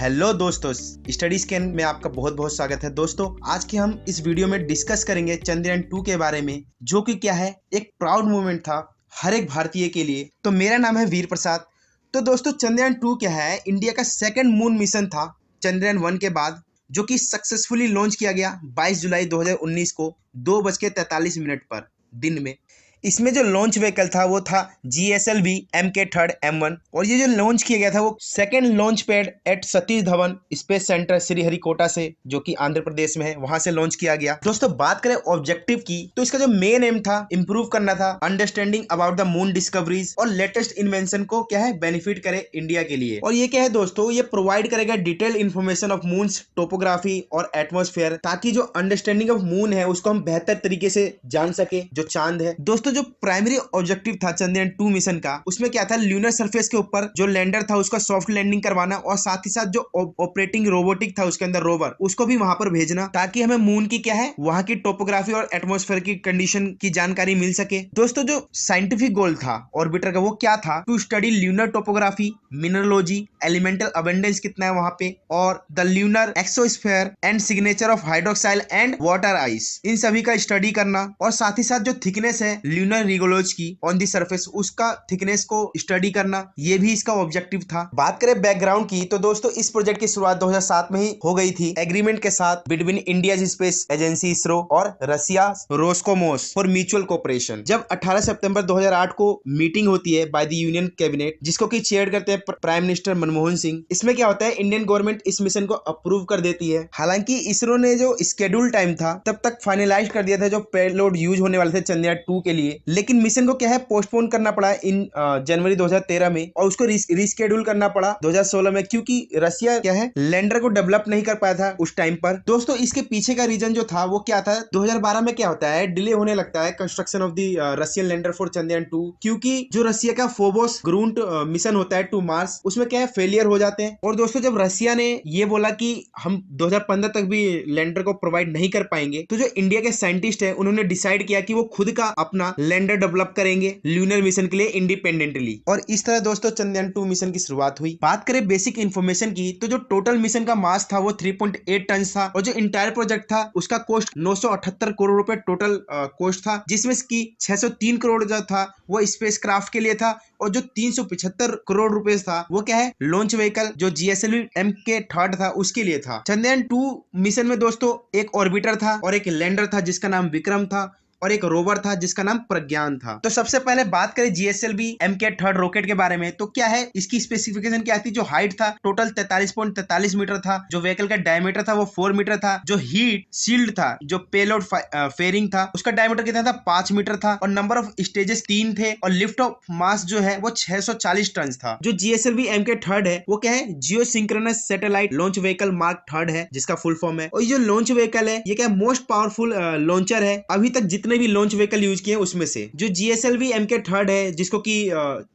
Hello दोस्तों, study scan में आपका बहुत बहुत स्वागत है। दोस्तों, आज के हम इस वीडियो में डिस्कस करेंगे चंद्रयान 2 के बारे में, जो कि क्या है, एक प्राउड मोमेंट था हर एक भारतीय के लिए। तो मेरा नाम है वीर प्रसाद। तो दोस्तों, चंद्रयान 2 क्या है, इंडिया का सेकंड मून मिशन था चंद्रयान 1 के बाद, जो कि सक्सेसफुली लॉन्च किया गया 22 जुलाई 2019 को 2:43 पर दिन में। इसमें जो लॉन्च व्हीकल था वो था GSLV MK3 M1, और ये जो लॉन्च किया गया था वो second launch pad at Satish Dhawan space centre Sriharikota से, जो कि आंध्र प्रदेश में है, वहां से लॉन्च किया गया। दोस्तों, बात करें ऑब्जेक्टिव की, तो इसका जो मेन एम था, इंप्रूव करना था understanding about the moon discoveries और लेटेस्ट इन्वेंशन को क्या है बेनिफिट करे इंडिया के लिए। और ये क्या है दोस्तों, ये प्रोवाइड करेगा detail information of moons topography और एटमॉस्फेयर, ताकि जो अंडरस्टैंडिंग ऑफ मून है उसको हम बेहतर तरीके से जान सके, जो चांद है। दोस्तों, जो प्राइमरी ऑब्जेक्टिव था चंद्रयान 2 मिशन का, उसमें क्या था, ल्यूनर सरफेस के ऊपर जो लैंडर था उसका सॉफ्ट लैंडिंग करवाना, और साथ ही साथ जो ऑपरेटिंग रोबोटिक था उसके अंदर रोवर, उसको भी वहां पर भेजना, ताकि हमें मून की क्या है, वहां की टोपोग्राफी और एटमॉस्फेयर की कंडीशन की जानकारी मिल सके। दोस्तों, जो साइंटिफिक गोल था ऑर्बिटर का, वो क्या था, to study lunar topography, mineralogy, elemental abundance कितना है वहां पे, और the lunar exosphere and signature of hydroxyl and water ice, इन सभी का स्टडी करना। और साथ ही साथ जो थिकनेस है ल्यूनर रिगोलोज की ऑन दी सरफेस, उसका थिकनेस को स्टडी करना, ये भी इसका ऑब्जेक्टिव था। बात करें बैकग्राउंड की, तो दोस्तों इस प्रोजेक्ट की शुरुआत 2007 में ही हो गई थी, एग्रीमेंट के साथ between India space agency ISRO और रसिया रोस्कोमोस फॉर म्यूचुअल कोऑपरेशन। जब 18 सितंबर 2008 को मीटिंग होती है बाय द यूनियन कैबिनेट, जिसको की चेयर करते हैं प्राइम मिनिस्टर मनमोहन सिंह। इसमें क्या होता है, इंडियन गवर्नमेंट इस मिशन को अप्रूव कर देती है। हालांकि इसरो ने जो स्केड्यूल टाइम था तब तक फाइनलाइज कर दिया था जो पेलोड यूज होने वाले थे चंद्रयान 2 के लिए, लेकिन मिशन को क्या है पोस्टपोन करना पड़ा इन जनवरी 2013 में, और उसको रिस्केड्यूल करना पड़ा 2016 में, क्योंकि रसिया क्या है लैंडर को डेवलप नहीं कर पाया था उस टाइम पर। दोस्तों, इसके पीछे का रीजन जो था वो क्या था, 2012 में क्या होता है, डिले होने लगता है construction of the Russian lander for Chandrayaan 2, क्योंकि जो रसिया का फोबोस ग्रूंट मिशन होता है टू मार्स, उसमें क्या है फेलियर हो जाते हैं। और दोस्तों, जब रसिया ने ये बोला कि हम 2015 तक भी लैंडर को प्रोवाइड नहीं कर पाएंगे, तो जो इंडिया के साइंटिस्ट है उन्होंने डिसाइड किया कि वो खुद का अपना लैंडर डेवलप करेंगे ल्यूनर मिशन के लिए इंडिपेंडेंटली। और इस तरह दोस्तों चंद्रयान 2 मिशन की शुरुआत हुई। बात करें बेसिक इंफॉर्मेशन की, तो जो टोटल मिशन का मास था वो 3.8 टन था, और जो इंटायर प्रोजेक्ट था उसका कॉस्ट 978 करोड़ रुपए टोटल कॉस्ट था, जिसमें की 603 करोड़ जो था वो स्पेस क्राफ्ट के लिए था, और जो 375 करोड़ रुपए था वो क्या है लॉन्च व्हीकल जो GSLV MK3 था उसके लिए था। चंद्रयान 2 मिशन में दोस्तों एक ऑर्बिटर था और एक लैंडर था जिसका नाम विक्रम था, और एक रोवर था जिसका नाम प्रज्ञान था। तो सबसे पहले बात करें GSLV MK3 रॉकेट के बारे में, तो क्या है इसकी स्पेसिफिकेशन क्या थी, जो हाइट था टोटल 43.43 मीटर था, जो व्हीकल का डायमीटर था वो 4 मीटर था, जो हीट शील्ड था, जो पेलोड फेयरिंग था, उसका डायमीटर कितना था 5 मीटर था, और नंबर ऑफ स्टेजेस 3 थे, और लिफ्ट ऑफ मास जो है वो 640 टन था। जो GSLV MK3 है वो क्या है, geosynchronous satellite launch vehicle mark 3 है, जिसका फुल फॉर्म है। और ये जो लॉन्च व्हीकल है ये क्या मोस्ट पावरफुल लॉन्चर है अभी तक जितने भी लॉन्च व्हीकल यूज किए उसमें से। जो GSLV MK3 है, जिसको की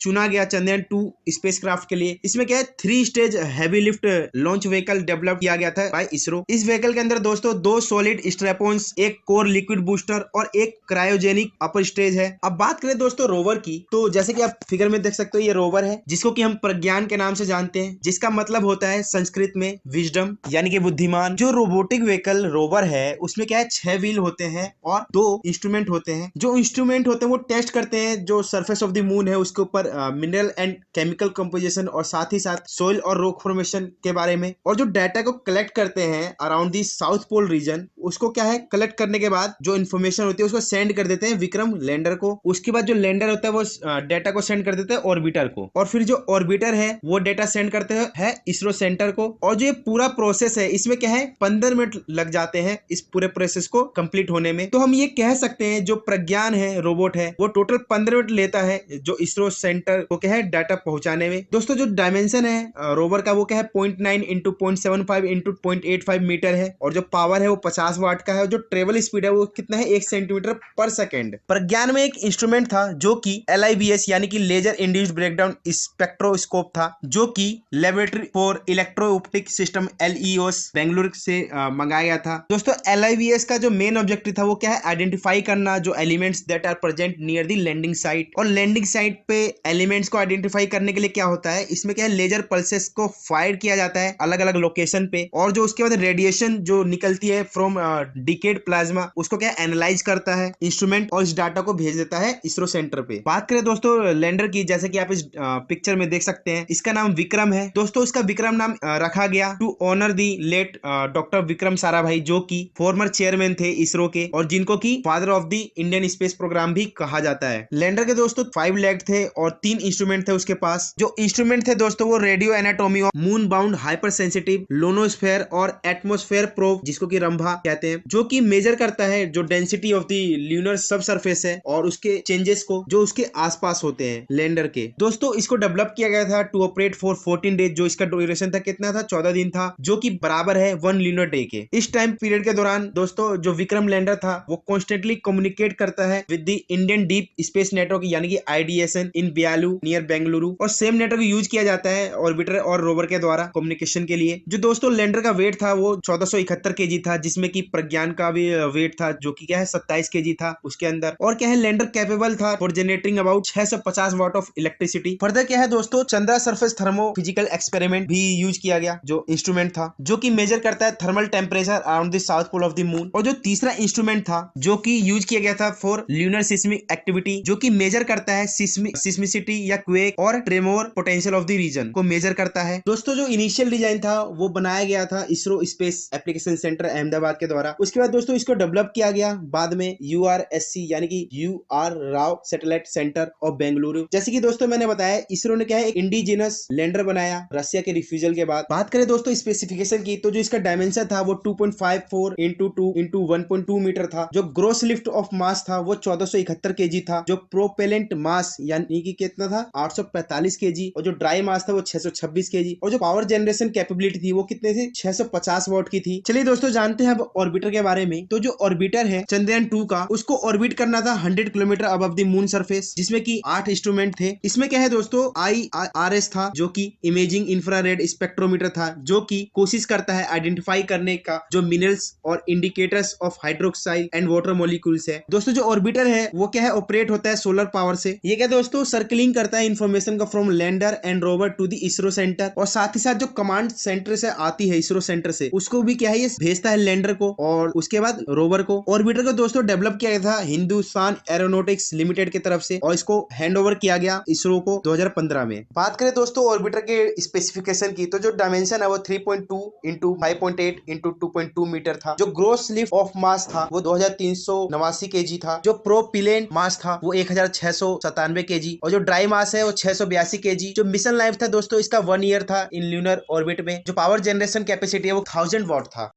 चुना गया चंद्रयान 2 स्पेसक्राफ्ट के लिए, इसमें क्या है 3 stage heavy lift launch vehicle develop किया गया था बाय इसरो। इस व्हीकल के अंदर दोस्तों 2 सॉलिड स्ट्रैपोन्स, एक कोर लिक्विड बूस्टर और एक क्रायोजेनिक अपर स्टेज है। अब बात करें दोस्तों रोवर की, तो जैसे कि आप फिगर में देख सकते हो ये रोवर है, जिसको कि हम प्रज्ञान के नाम से जानते हैं, जिसका मतलब होता है संस्कृत में विजडम, यानी कि बुद्धिमान। जो रोबोटिक व्हीकल रोवर है उसमें क्या है 6 व्हील होते हैं और 2 इंस्ट्रूमेंट होते हैं। जो इंस्ट्रूमेंट होते हैं वो टेस्ट करते हैं जो सरफेस ऑफ द मून है उसके ऊपर मिनरल एंड केमिकल कंपोजिशन, और साथ ही साथ सोइल और रॉक फॉर्मेशन के बारे में। और जो डाटा को कलेक्ट करते हैं around the south pole region, उसको क्या है कलेक्ट करने के बाद जो इन्फॉर्मेशन होती है उसको सेंड कर देते हैं विक्रम लैंडर को। उसके बाद जो लैंडर होता है वो डाटा को सेंड कर देते हैं ऑर्बिटर को, और फिर जो ऑर्बिटर है वो डाटा सेंड करते हैं इसरो सेंटर को। और जो ये पूरा प्रोसेस है इसमें क्या है 15 मिनट लग जाते हैं इस पूरे प्रोसेस को कंप्लीट होने में। तो हम ये कह सकते हैं जो प्रज्ञान है रोबोट है वो टोटल 15 मिनट लेता है जो इसरो सेंटर को क्या है डाटा पहुंचाने में। दोस्तों, जो डायमेंशन है रोवर का वो क्या है 0.9 इंटू 0.75 इंटू 0.85 मीटर है, और जो पावर है वो 50 वाट का है, और जो ट्रेवल स्पीड है वो कितना है 1 सेंटीमीटर पर सेकेंड। प्रज्ञान में एक इंस्ट्रूमेंट था जो कि LIBS यानी कि लेजर इंड्यूस्ड ब्रेकडाउन स्पेक्ट्रोस्कोप था, जो कि laboratory for electro optic system LEOS Bengaluru से मंगाया गया था। दोस्तों, LIBS का जो मेन ऑब्जेक्टिव था वो क्या है आइडेंटिफाई आइडेंटिफाई करना जो elements that are present near the landing site. और लैंडिंग साइट पे एलिमेंट्स को आइडेंटिफाई करने के लिए क्या होता है, इसमें क्या है, लेजर पल्सेस को फायर किया जाता है अलग अलग लोकेशन पे, और जो उसके बाद रेडिएशन जो निकलती है फ्रॉम डिकेड प्लाज्मा उसको क्या एनालाइज करता है इंस्ट्रूमेंट और इस डाटा को भेज देता है इसरो सेंटर पे। बात करें दोस्तों लैंडर की, जैसे कि आप इस पिक्चर में देख सकते हैं, इसका नाम विक्रम है। दोस्तों इसका विक्रम नाम रखा गया to honour the late doctor Vikram Sarabhai, जो कि फॉर्मर चेयरमैन थे इसरो के और जिनको की father of the Indian space programme भी कहा जाता है। लैंडर के दोस्तों 5 लेग थे और 3 इंस्ट्रूमेंट थे उसके पास। जो इंस्ट्रूमेंट थे दोस्तों वो radio anatomy of moon bound hyper sensitive ionosphere और एटमोस्फेयर प्रोब, जिसको कि रंभा कहते हैं, जो कि मेजर करता है जो डेंसिटी ऑफ द ल्यूनर सब सरफेस है और उसके चेंजेस को जो उसके आसपास होते हैं लैंडर के। दोस्तों इसको डेवलप किया गया था टू ऑपरेट फॉर 14 डेज। जो इसका ड्यूरेशन था कितना था, 14 दिन था, जो कि बराबर है 1 ल्यूनर डे के। इस टाइम पीरियड के दौरान दोस्तों जो विक्रम लैंडर था वो कॉन्स्टेंटली कम्युनिकेट करता है with the Indian deep space network यानी कि IDSN इन ब्यालू नियर बेंगलुरु, और सेम नेटवर्क यूज किया जाता है ऑर्बिटर और रोवर के द्वारा कम्युनिकेशन के लिए। जो दोस्तों लैंडर का वेट था वो 1471 kg था, जिसमें कि प्रज्ञान का भी वेट था जो कि क्या है 27 kg था उसके अंदर। और क्या है लैंडर कैपेबल था for generating about 650 watt of electricity. Further क्या है दोस्तों Chandra surface thermophysical experiment भी यूज किया गया जो इंस्ट्रूमेंट था, जो कि मेजर करता है thermal temperature around the south pole of the moon. और जो तीसरा इंस्ट्रूमेंट था जो कि यूज किया गया था फॉर ल्यूनर सिस्मिक एक्टिविटी, जो कि मेजर करता है सिस्मिसिटी या क्वेक और tremor potential of the region को मेजर करता है। दोस्तों जो इनिशियल डिजाइन था वो बनाया गया था ISRO space application centre Ahmedabad के द्वारा। उसके बाद दोस्तों इसको डेवलप किया गया बाद में URSC यानी कि UR Rao satellite centre of Bengaluru. जैसे कि दोस्तों मैंने बताया इसरो ने क्या है एक इंडिजिनस लैंडर बनाया रसिया के रिफ्यूजल के बाद। बात करें दोस्तों स्पेसिफिकेशन की, तो जो इसका डायमेंशन था वो 2.54 × 2 × 1.2 मीटर था। जो ग्रोस लिफ्ट ऑफ मास था वो 1471 kg था। जो प्रोपेलेंट मास यानी कि कितना था 845 kg, और जो ड्राई मास था वो 626 kg, और जो पावर जनरेशन कैपेबिलिटी थी वो कितने थी 650 वाट की थी। चलिए दोस्तों जानते हैं अब ऑर्बिटर के बारे में। तो जो ऑर्बिटर है चंद्रयान 2 का, उसको ऑर्बिट करना था 100 kilometre above the moon surface, जिसमें कि 8 इंस्ट्रूमेंट थे। इसमें क्या है दोस्तों IRS था जो कि इमेजिंग इंफ्रारेड स्पेक्ट्रोमीटर था, जो कि कोशिश करता है आइडेंटिफाई करने का जो मिनरल्स और indicators of hydroxide and water molecules है। दोस्तों जो ऑर्बिटर है वो क्या है ऑपरेट होता है सोलर पावर से। ये क्या दोस्तों सर्कलिंग करता है इंफॉर्मेशन का from lander and rover to the ISRO centre, और साथ ही साथ जो कमांड सेंटर से आती है इसरो सेंटर से उसको भी क्या है ये भेजता है लैंडर को और उसके बाद रोवर को। ऑर्बिटर को दोस्तों डेवलप किया गया था हिंदुस्तान एरोनॉटिक्स लिमिटेड की तरफ से, और इसको हैंड ओवर किया गया इसरो को 2015 में। बात करें दोस्तों ऑर्बिटर के स्पेसिफिकेशन की, तो जो डायमेंशन है वो 3.2 × 5.8 × 2.2 मीटर था। जो ग्रोस लिफ्ट ऑफ मास था वो 2389 kg था। जो प्रोपिलेंट मास था वो 1697 kg, और जो ड्राई मास है वो 682 kg। जो मिशन लाइफ था दोस्तों इसका 1 ईयर था इन ल्यूनर ऑर्बिट में। जो पावर जनरेशन कैपेसिटी है वो 1000 वाट था।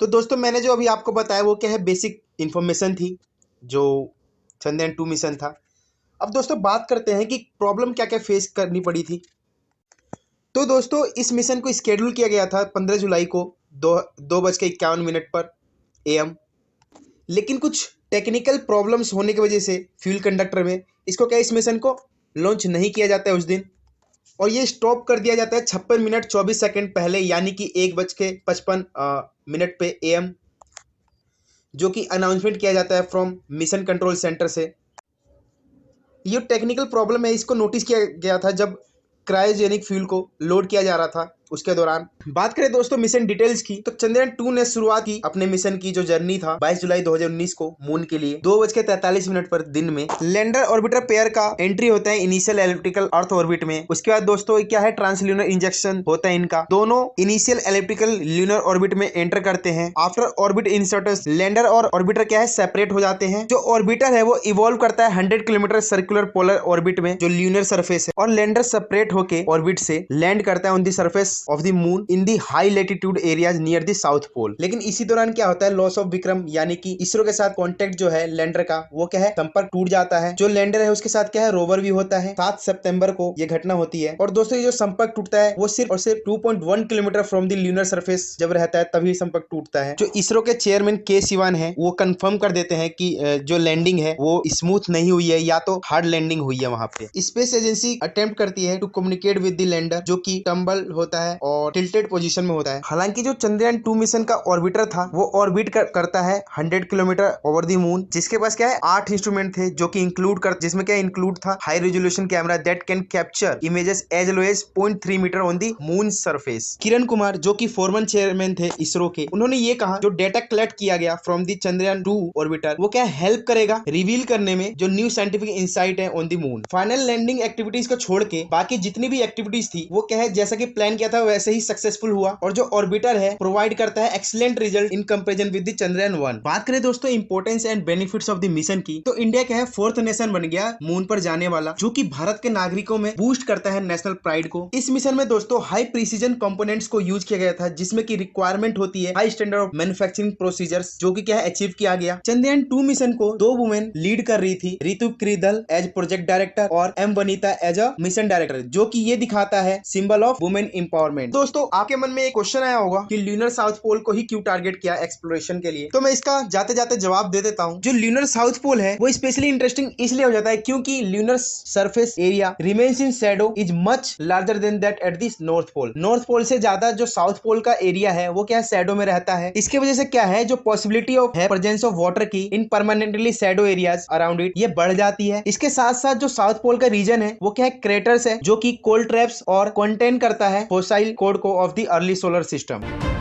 तो दोस्तों मैंने जो अभी आपको बताया वो क्या है बेसिक इंफॉर्मेशन थी जो चंद्रयान 2 मिशन था। अब दोस्तों बात करते हैं कि प्रॉब्लम क्या क्या फेस करनी पड़ी थी। तो दोस्तों इस मिशन को स्केड्यूल किया गया था 15 जुलाई को 2:51 पर AM, लेकिन कुछ टेक्निकल प्रॉब्लम्स होने की वजह से फ्यूल कंडक्टर में इसको क्या इस मिशन को लॉन्च नहीं किया जाता है उस दिन, और ये स्टॉप कर दिया जाता है 56 मिनट 24 सेकंड पहले यानी कि 1:55 पे AM, जो कि अनाउंसमेंट किया जाता है फ्रॉम मिशन कंट्रोल सेंटर से। ये टेक्निकल प्रॉब्लम है, इसको नोटिस किया गया था जब क्रायोजेनिक फ्यूल को लोड किया जा रहा था उसके दौरान। बात करें दोस्तों मिशन डिटेल्स की, तो चंद्रयान 2 ने शुरुआत की अपने मिशन की जो जर्नी था 22 जुलाई 2019 को मून के लिए 2:43 पर दिन में। लैंडर ऑर्बिटर पेयर का एंट्री होता है इनिशियल एलिप्टिकल अर्थ ऑर्बिट में। उसके बाद दोस्तों क्या है ट्रांसल्यूनर इंजेक्शन होता है इनका। दोनों इनिशियल एलिप्टिकल ल्यूनर ऑर्बिट में एंटर करते हैं। आफ्टर ऑर्बिट इंसर्टर्स लैंडर और ऑर्बिटर क्या है सेपरेट हो जाते हैं। जो ऑर्बिटर है वो इवॉल्व करता है 100 किलोमीटर सर्कुलर पोलर ऑर्बिट में जो ल्यूनर सरफेस है, और लैंडर सेपरेट होके ऑर्बिट से लैंड करता है on the surface of the moon in the high latitude areas near the south pole. लेकिन इसी दौरान क्या होता है लॉस ऑफ विक्रम यानी कि इसरो के साथ कांटेक्ट जो है लैंडर का वो क्या है संपर्क टूट जाता है। जो लैंडर है उसके साथ क्या है रोवर भी होता है। 7 सितंबर को ये घटना होती है। और दोस्तों ये जो संपर्क टूटता है वो सिर्फ और सिर्फ 2.1 kilometre from the lunar surface जब रहता है तभी संपर्क टूटता है। जो इसरो के चेयरमैन के सिवान है वो कंफर्म कर देते हैं कि जो लैंडिंग है वो स्मूथ नहीं हुई है या तो हार्ड लैंडिंग हुई है वहां पे। स्पेस एजेंसी अटेम्प्ट करती है to communicate with the lander जो कि टम्बल होता है है और टिल्टेड पोजीशन में होता है। हालांकि जो चंद्रयान 2 मिशन का ऑर्बिटर था वो ऑर्बिट करता है 100 किलोमीटर ओवर द मून, जिसके पास क्या है 8 इंस्ट्रूमेंट थे जो कि जिसमें क्या इंक्लूड था high resolution camera that can capture images as low as 0.3 metre on the moon surface. Kiran Kumar जो कि फॉर्मर चेयरमैन थे इसरो के, उन्होंने ये कहा जो डेटा कलेक्ट किया गया फ्रॉम दी चंद्रयान 2 ऑर्बिटर वो क्या हेल्प करेगा रिवील करने में जो न्यू साइंटिफिक इंसाइट है on the moon. Final landing activities को छोड़ के बाकी जितनी भी एक्टिविटीज थी वो क्या है जैसा कि प्लान किया था वैसे ही सक्सेसफुल हुआ, और जो ऑर्बिटर है प्रोवाइड करता है excellent result in comparison with the Chandrayaan 1। बात करें दोस्तों importance and benefits of the mission की, तो इंडिया क्या है 4th नेशन बन गया मून पर जाने वाला, जो कि भारत के नागरिकों में बूस्ट करता है नेशनल प्राइड को। इस मिशन में दोस्तों हाई प्रिसीजन कंपोनेंट्स को यूज किया गया था, जिसमें की रिक्वायरमेंट होती है high standard of manufacturing procedures, जो कि क्या है अचीव किया गया। चंद्रयान 2 मिशन को 2 वुमेन लीड कर रही थी, Ritu Karidhal as project director और M Vanitha as a mission director, जो कि ये दिखाता है सिंबल ऑफ वुमेन एम्पावरमेंट। दोस्तों आपके मन में एक क्वेश्चन आया होगा कि ल्यूनर साउथ पोल को ही क्यों टारगेट किया एक्सप्लोरेशन के लिए, तो मैं इसका जाते जाते जवाब दे देता हूँ। जो ल्यूनर साउथ पोल है वो स्पेशली इंटरेस्टिंग इसलिए हो जाता है क्योंकि lunar surface area remains in shadow is much larger than that at this north pole. North pole से ज्यादा जो साउथ पोल का एरिया है वो क्या है शैडो में रहता है। इसकी वजह से क्या है जो पॉसिबिलिटी ऑफ है प्रेजेंस ऑफ वाटर की in permanently shadow areas around it ये बढ़ जाती है। इसके साथ साथ जो साउथ पोल का रीजन है वो क्या है क्रेटर्स है, जो कि कोल्ड ट्रैप्स और कंटेन करता है फॉसिल कोड को of the early solar system.